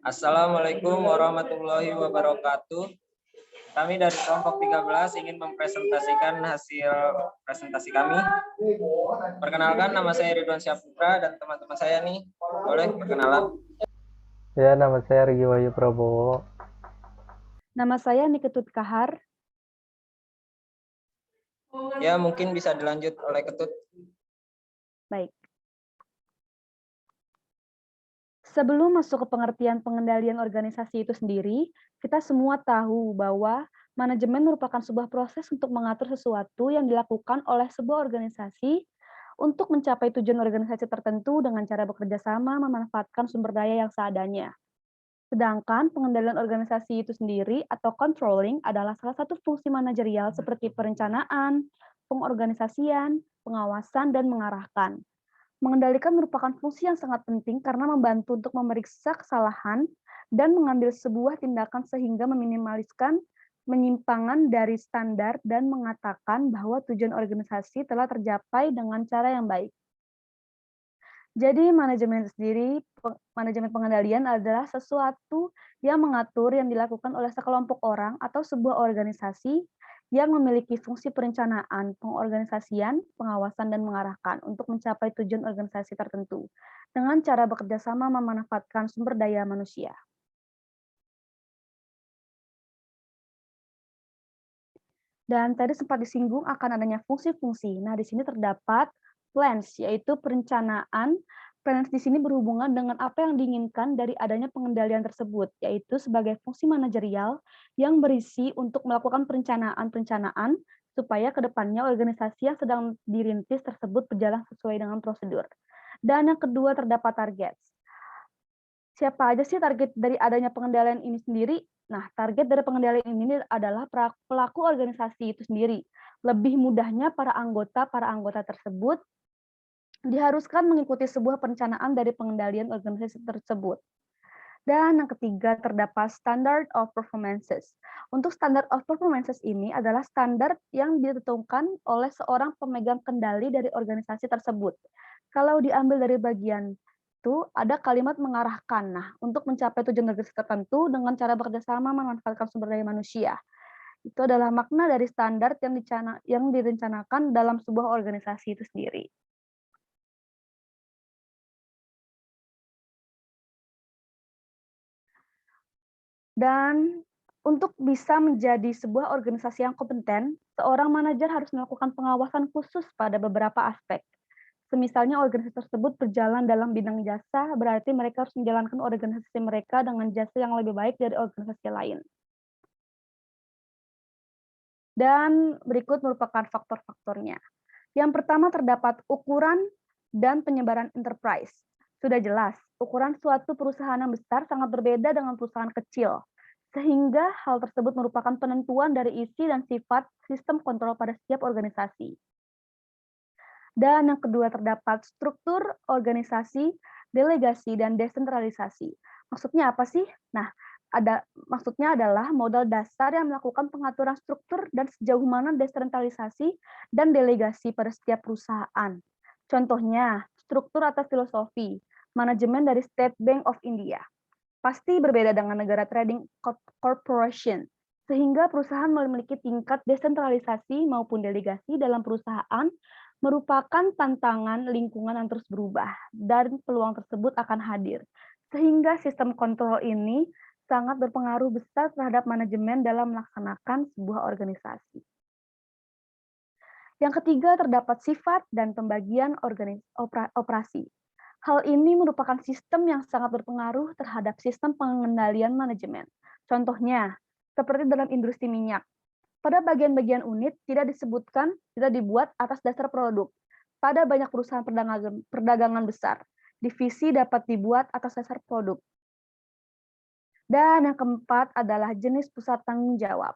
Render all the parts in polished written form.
Assalamualaikum warahmatullahi wabarakatuh. Kami dari kelompok 13 ingin mempresentasikan hasil presentasi kami. Perkenalkan, nama saya Ridwan Syahputra dan teman-teman saya nih. Boleh perkenalan? Ya, nama saya Regi Wahyu Prabowo. Nama saya Niketut Kahar. Ya, mungkin bisa dilanjut oleh Ketut. Baik. Sebelum masuk ke pengertian pengendalian organisasi itu sendiri, kita semua tahu bahwa manajemen merupakan sebuah proses untuk mengatur sesuatu yang dilakukan oleh sebuah organisasi untuk mencapai tujuan organisasi tertentu dengan cara bekerja sama memanfaatkan sumber daya yang seadanya. Sedangkan pengendalian organisasi itu sendiri atau controlling adalah salah satu fungsi manajerial seperti perencanaan, pengorganisasian, pengawasan, dan mengarahkan. Mengendalikan merupakan fungsi yang sangat penting karena membantu untuk memeriksa kesalahan dan mengambil sebuah tindakan sehingga meminimaliskan penyimpangan dari standar dan mengatakan bahwa tujuan organisasi telah tercapai dengan cara yang baik. Jadi manajemen pengendalian adalah sesuatu yang mengatur yang dilakukan oleh sekelompok orang atau sebuah organisasi yang memiliki fungsi perencanaan, pengorganisasian, pengawasan, dan mengarahkan untuk mencapai tujuan organisasi tertentu dengan cara bekerja sama memanfaatkan sumber daya manusia. Dan tadi sempat disinggung akan adanya fungsi-fungsi. Nah, di sini terdapat plans, yaitu perencanaan. Plans di sini berhubungan dengan apa yang diinginkan dari adanya pengendalian tersebut, yaitu sebagai fungsi manajerial yang berisi untuk melakukan perencanaan-perencanaan supaya ke depannya organisasi yang sedang dirintis tersebut berjalan sesuai dengan prosedur. Dan yang kedua terdapat target. Siapa aja sih target dari adanya pengendalian ini sendiri? Nah, target dari pengendalian ini adalah pelaku organisasi itu sendiri. Lebih mudahnya para anggota tersebut diharuskan mengikuti sebuah perencanaan dari pengendalian organisasi tersebut. Dan yang ketiga terdapat standard of performances. Untuk standard of performances ini adalah standar yang ditentukan oleh seorang pemegang kendali dari organisasi tersebut. Kalau diambil dari bagian itu ada kalimat mengarahkan. Nah, untuk mencapai tujuan organisasi tertentu dengan cara bekerjasama memanfaatkan sumber daya manusia. Itu adalah makna dari standar yang direncanakan dalam sebuah organisasi itu sendiri. Dan untuk bisa menjadi sebuah organisasi yang kompeten, seorang manajer harus melakukan pengawasan khusus pada beberapa aspek. Semisalnya organisasi tersebut berjalan dalam bidang jasa, berarti mereka harus menjalankan organisasi mereka dengan jasa yang lebih baik dari organisasi lain. Dan berikut merupakan faktor-faktornya. Yang pertama terdapat ukuran dan penyebaran enterprise. Sudah jelas, ukuran suatu perusahaan yang besar sangat berbeda dengan perusahaan kecil, sehingga hal tersebut merupakan penentuan dari isi dan sifat sistem kontrol pada setiap organisasi. Dan yang kedua terdapat struktur organisasi, delegasi, dan desentralisasi. Maksudnya apa sih? Nah, maksudnya adalah modal dasar yang melakukan pengaturan struktur dan sejauh mana desentralisasi dan delegasi pada setiap perusahaan. Contohnya, struktur atau filosofi, manajemen dari State Bank of India. Pasti berbeda dengan negara trading corporation, sehingga perusahaan memiliki tingkat desentralisasi maupun delegasi dalam perusahaan merupakan tantangan lingkungan yang terus berubah, dan peluang tersebut akan hadir. Sehingga sistem kontrol ini sangat berpengaruh besar terhadap manajemen dalam melaksanakan sebuah organisasi. Yang ketiga terdapat sifat dan pembagian operasi. Hal ini merupakan sistem yang sangat berpengaruh terhadap sistem pengendalian manajemen. Contohnya, seperti dalam industri minyak. Pada bagian-bagian unit tidak dibuat atas dasar produk. Pada banyak perusahaan perdagangan besar, divisi dapat dibuat atas dasar produk. Dan yang keempat adalah jenis pusat tanggung jawab.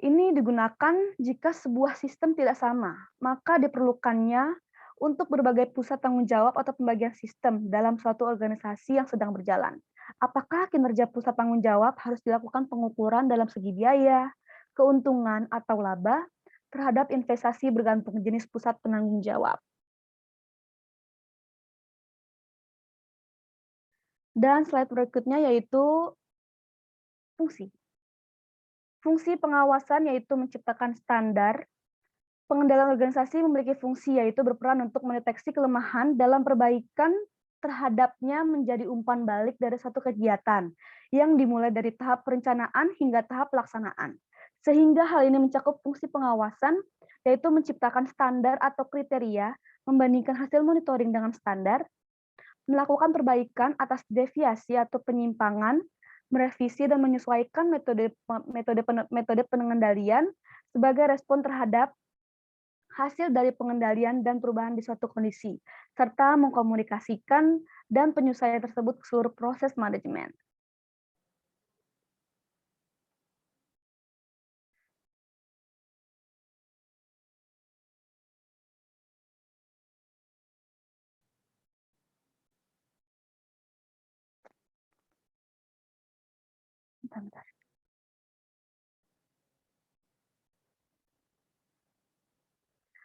Ini digunakan jika sebuah sistem tidak sama, maka diperlukannya untuk berbagai pusat tanggung jawab atau pembagian sistem dalam suatu organisasi yang sedang berjalan. Apakah kinerja pusat tanggung jawab harus dilakukan pengukuran dalam segi biaya, keuntungan, atau laba terhadap investasi bergantung jenis pusat penanggung jawab. Dan slide berikutnya yaitu fungsi. Fungsi pengawasan yaitu menciptakan standar. Pengendalian organisasi memiliki fungsi yaitu berperan untuk mendeteksi kelemahan dalam perbaikan terhadapnya menjadi umpan balik dari suatu kegiatan yang dimulai dari tahap perencanaan hingga tahap pelaksanaan. Sehingga hal ini mencakup fungsi pengawasan yaitu menciptakan standar atau kriteria, membandingkan hasil monitoring dengan standar, melakukan perbaikan atas deviasi atau penyimpangan, merevisi dan menyesuaikan metode pengendalian sebagai respon terhadap hasil dari pengendalian dan perubahan di suatu kondisi, serta mengkomunikasikan dan penyesuaian tersebut ke seluruh proses manajemen. Bentar.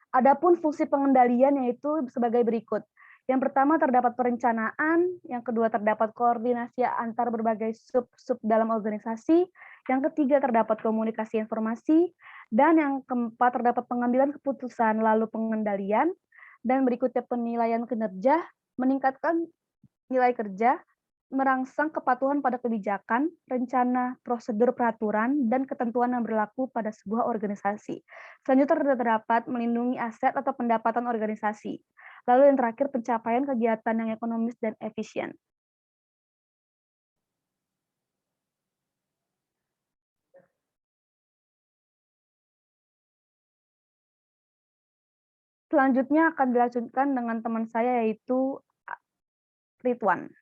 Adapun fungsi pengendalian yaitu sebagai berikut. Yang pertama terdapat perencanaan, yang kedua terdapat koordinasi antar berbagai sub-sub dalam organisasi, yang ketiga terdapat komunikasi informasi, dan yang keempat terdapat pengambilan keputusan lalu pengendalian, dan berikutnya penilaian kinerja, meningkatkan nilai kerja, merangsang kepatuhan pada kebijakan, rencana, prosedur peraturan, dan ketentuan yang berlaku pada sebuah organisasi. Selanjutnya terdapat melindungi aset atau pendapatan organisasi. Lalu yang terakhir pencapaian kegiatan yang ekonomis dan efisien. Selanjutnya akan dilanjutkan dengan teman saya yaitu Ridwan.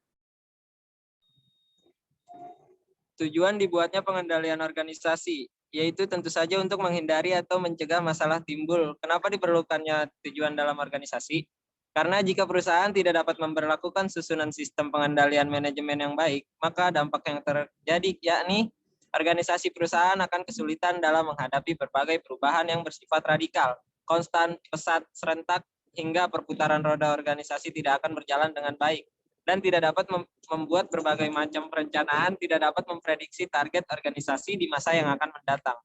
Tujuan dibuatnya pengendalian organisasi, yaitu tentu saja untuk menghindari atau mencegah masalah timbul. Kenapa diperlukannya tujuan dalam organisasi? Karena jika perusahaan tidak dapat memberlakukan susunan sistem pengendalian manajemen yang baik, maka dampak yang terjadi yakni organisasi perusahaan akan kesulitan dalam menghadapi berbagai perubahan yang bersifat radikal, konstan, pesat, serentak, hingga perputaran roda organisasi tidak akan berjalan dengan baik dan tidak dapat membuat berbagai macam perencanaan, tidak dapat memprediksi target organisasi di masa yang akan mendatang.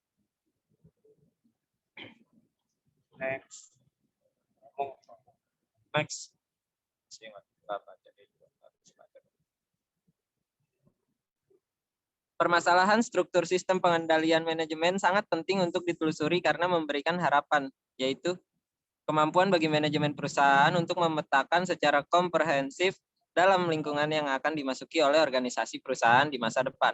Next. Next. Permasalahan struktur sistem pengendalian manajemen sangat penting untuk ditelusuri karena memberikan harapan, yaitu kemampuan bagi manajemen perusahaan untuk memetakan secara komprehensif dalam lingkungan yang akan dimasuki oleh organisasi perusahaan di masa depan.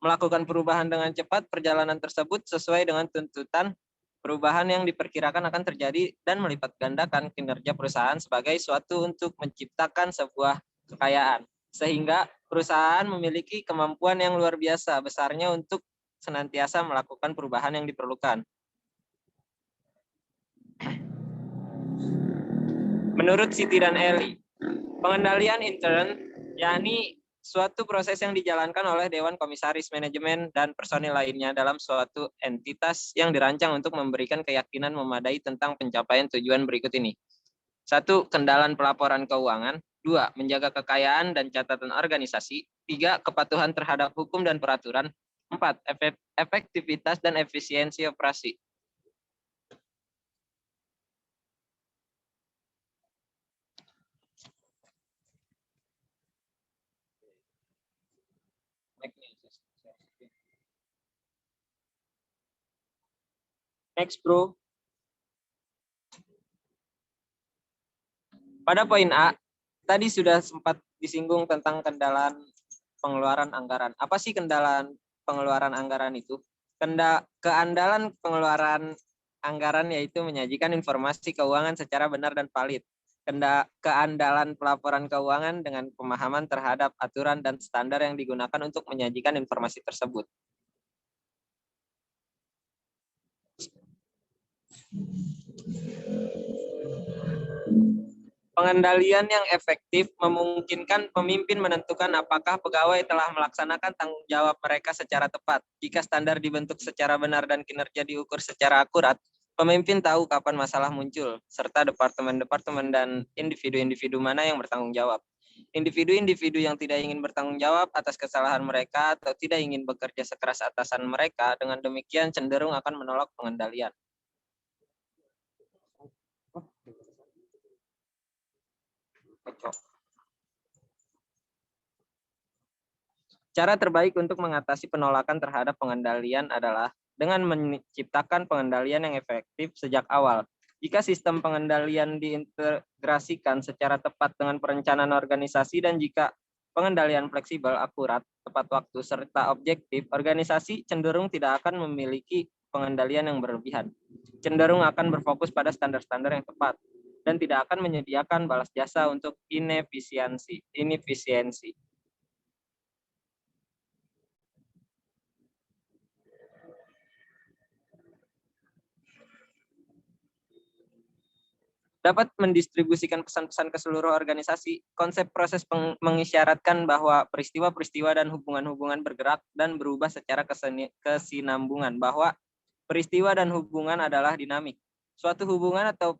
Melakukan perubahan dengan cepat, perjalanan tersebut sesuai dengan tuntutan perubahan yang diperkirakan akan terjadi dan melipat gandakan kinerja perusahaan sebagai suatu untuk menciptakan sebuah kekayaan. Sehingga perusahaan memiliki kemampuan yang luar biasa besarnya untuk senantiasa melakukan perubahan yang diperlukan. Menurut Siti dan Eli, pengendalian intern yakni suatu proses yang dijalankan oleh Dewan Komisaris Manajemen dan personil lainnya dalam suatu entitas yang dirancang untuk memberikan keyakinan memadai tentang pencapaian tujuan berikut ini. 1. Kendalan pelaporan keuangan. 2. Menjaga kekayaan dan catatan organisasi. 3. Kepatuhan terhadap hukum dan peraturan. 4. Efektivitas dan efisiensi operasi. Next, bro. Pada poin A, tadi sudah sempat disinggung tentang kendalaan pengeluaran anggaran. Apa sih kendalaan pengeluaran anggaran itu? Keandalan pengeluaran anggaran yaitu menyajikan informasi keuangan secara benar dan valid. Keandalan pelaporan keuangan dengan pemahaman terhadap aturan dan standar yang digunakan untuk menyajikan informasi tersebut. Pengendalian yang efektif memungkinkan pemimpin menentukan apakah pegawai telah melaksanakan tanggung jawab mereka secara tepat. Jika standar dibentuk secara benar dan kinerja diukur secara akurat, pemimpin tahu kapan masalah muncul, serta departemen-departemen dan individu-individu mana yang bertanggung jawab. Individu-individu yang tidak ingin bertanggung jawab atas kesalahan mereka atau tidak ingin bekerja sekeras atasan mereka, dengan demikian cenderung akan menolak pengendalian. Cara terbaik untuk mengatasi penolakan terhadap pengendalian adalah dengan menciptakan pengendalian yang efektif sejak awal. Jika sistem pengendalian diintegrasikan secara tepat dengan perencanaan organisasi dan jika pengendalian fleksibel, akurat, tepat waktu, serta objektif, organisasi cenderung tidak akan memiliki pengendalian yang berlebihan. Cenderung akan berfokus pada standar-standar yang tepat dan tidak akan menyediakan balas jasa untuk inefisiensi. Dapat mendistribusikan pesan-pesan ke seluruh organisasi. Konsep proses mengisyaratkan bahwa peristiwa-peristiwa dan hubungan-hubungan bergerak dan berubah secara kesinambungan, bahwa peristiwa dan hubungan adalah dinamik. Suatu hubungan atau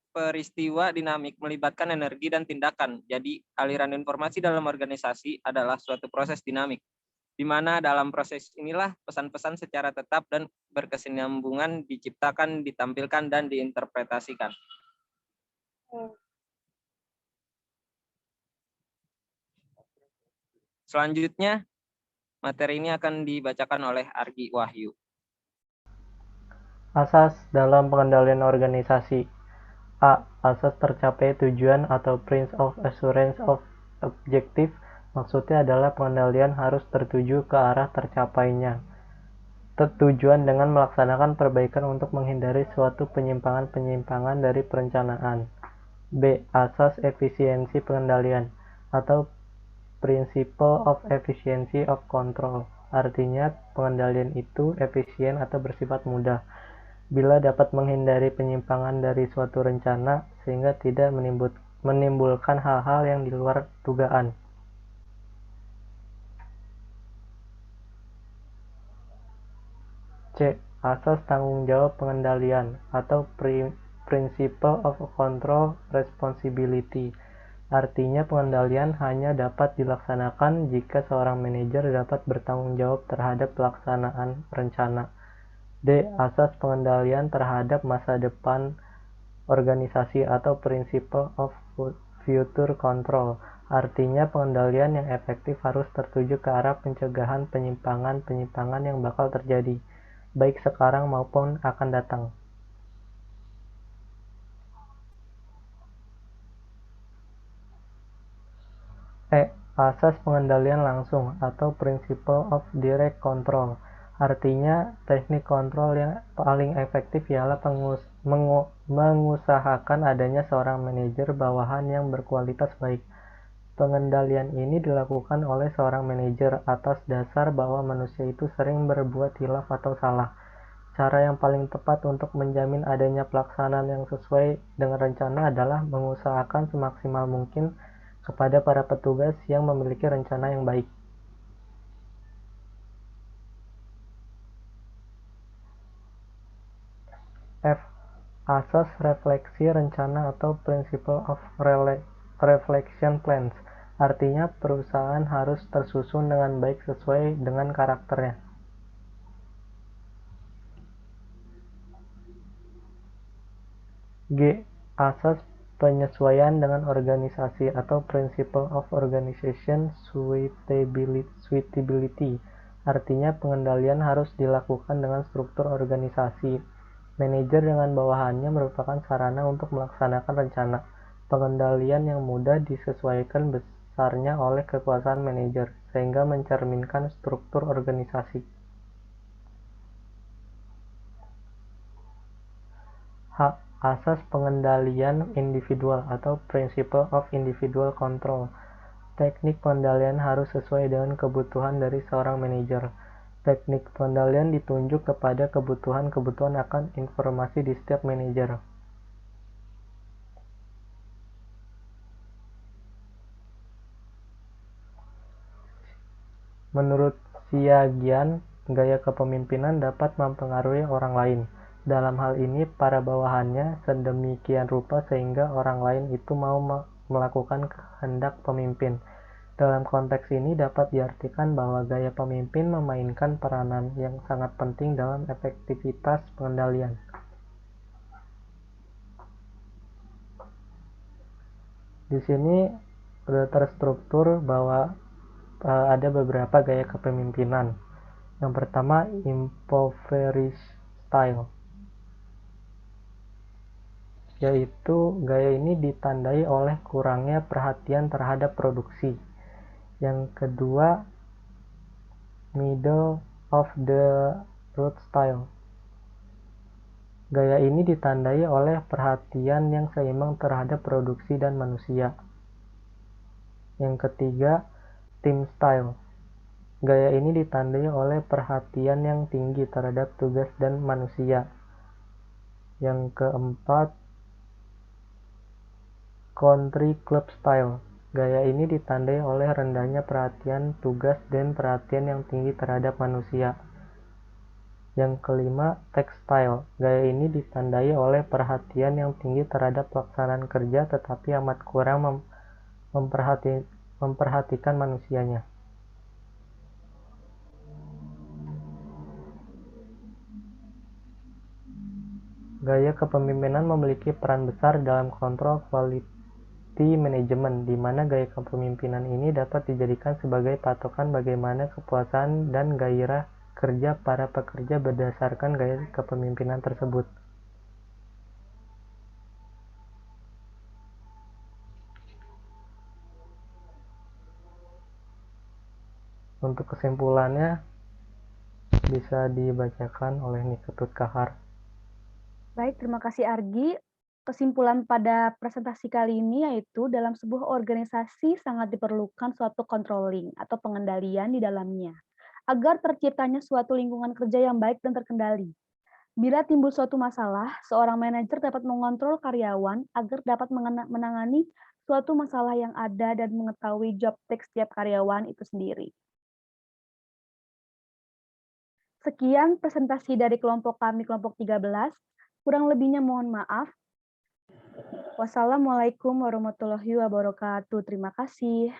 peristiwa dinamik melibatkan energi dan tindakan. Jadi, aliran informasi dalam organisasi adalah suatu proses dinamik, di mana dalam proses inilah pesan-pesan secara tetap dan berkesinambungan diciptakan, ditampilkan, dan diinterpretasikan. Selanjutnya, materi ini akan dibacakan oleh Argi Wahyu. Asas dalam pengendalian organisasi. A. Asas tercapai tujuan atau Prince of Assurance of Objective. Maksudnya adalah pengendalian harus tertuju ke arah tercapainya tujuan dengan melaksanakan perbaikan untuk menghindari suatu penyimpangan-penyimpangan dari perencanaan. B. Asas efisiensi pengendalian atau Principle of Efficiency of Control. Artinya, pengendalian itu efisien atau bersifat mudah bila dapat menghindari penyimpangan dari suatu rencana sehingga tidak menimbulkan hal-hal yang di luar dugaan. C. Asas tanggung jawab pengendalian atau Principle of Control Responsibility. Artinya pengendalian hanya dapat dilaksanakan jika seorang manajer dapat bertanggung jawab terhadap pelaksanaan rencana. D. Asas pengendalian terhadap masa depan organisasi atau Principle of Future Control. Artinya pengendalian yang efektif harus tertuju ke arah pencegahan penyimpangan-penyimpangan yang bakal terjadi, baik sekarang maupun akan datang. E. Asas pengendalian langsung atau Principle of Direct Control. Artinya, teknik kontrol yang paling efektif ialah mengusahakan adanya seorang manajer bawahan yang berkualitas baik. Pengendalian ini dilakukan oleh seorang manajer atas dasar bahwa manusia itu sering berbuat hilaf atau salah. Cara yang paling tepat untuk menjamin adanya pelaksanaan yang sesuai dengan rencana adalah mengusahakan semaksimal mungkin kepada para petugas yang memiliki rencana yang baik. F. Asas refleksi rencana atau Principle of Reflection Plans. Artinya perusahaan harus tersusun dengan baik sesuai dengan karakternya. G. Asas penyesuaian dengan organisasi atau Principle of Organization Suitability. Artinya pengendalian harus dilakukan dengan struktur organisasi. Manajer dengan bawahannya merupakan sarana untuk melaksanakan rencana. Pengendalian yang mudah disesuaikan besarnya oleh kekuasaan manajer, sehingga mencerminkan struktur organisasi. H. Asas pengendalian individual atau Principle of Individual Control. Teknik pengendalian harus sesuai dengan kebutuhan dari seorang manajer. Teknik pengendalian ditunjuk kepada kebutuhan-kebutuhan akan informasi di setiap manajer. Menurut Xiaojian, gaya kepemimpinan dapat mempengaruhi orang lain. Dalam hal ini, para bawahannya sedemikian rupa sehingga orang lain itu mau melakukan kehendak pemimpin. Dalam konteks ini dapat diartikan bahwa gaya pemimpin memainkan peranan yang sangat penting dalam efektivitas pengendalian. Di sini sudah terstruktur bahwa ada beberapa gaya kepemimpinan. Yang pertama, impoverished style, yaitu gaya ini ditandai oleh kurangnya perhatian terhadap produksi. Yang kedua, middle of the road style. Gaya ini ditandai oleh perhatian yang seimbang terhadap produksi dan manusia. Yang ketiga, team style. Gaya ini ditandai oleh perhatian yang tinggi terhadap tugas dan manusia. Yang keempat, country club style. Gaya ini ditandai oleh rendahnya perhatian tugas dan perhatian yang tinggi terhadap manusia. Yang kelima, textile. Gaya ini ditandai oleh perhatian yang tinggi terhadap pelaksanaan kerja tetapi amat kurang memperhatikan manusianya. Gaya kepemimpinan memiliki peran besar dalam kontrol quality management, di mana gaya kepemimpinan ini dapat dijadikan sebagai patokan bagaimana kepuasan dan gairah kerja para pekerja berdasarkan gaya kepemimpinan tersebut. Untuk kesimpulannya bisa dibacakan oleh Niketut Kahar. Baik, terima kasih Argi. Kesimpulan pada presentasi kali ini yaitu dalam sebuah organisasi sangat diperlukan suatu controlling atau pengendalian di dalamnya, agar terciptanya suatu lingkungan kerja yang baik dan terkendali. Bila timbul suatu masalah, seorang manajer dapat mengontrol karyawan agar dapat menangani suatu masalah yang ada dan mengetahui job desk setiap karyawan itu sendiri. Sekian presentasi dari kelompok kami, kelompok 13. Kurang lebihnya mohon maaf. Wassalamualaikum warahmatullahi wabarakatuh. Terima kasih.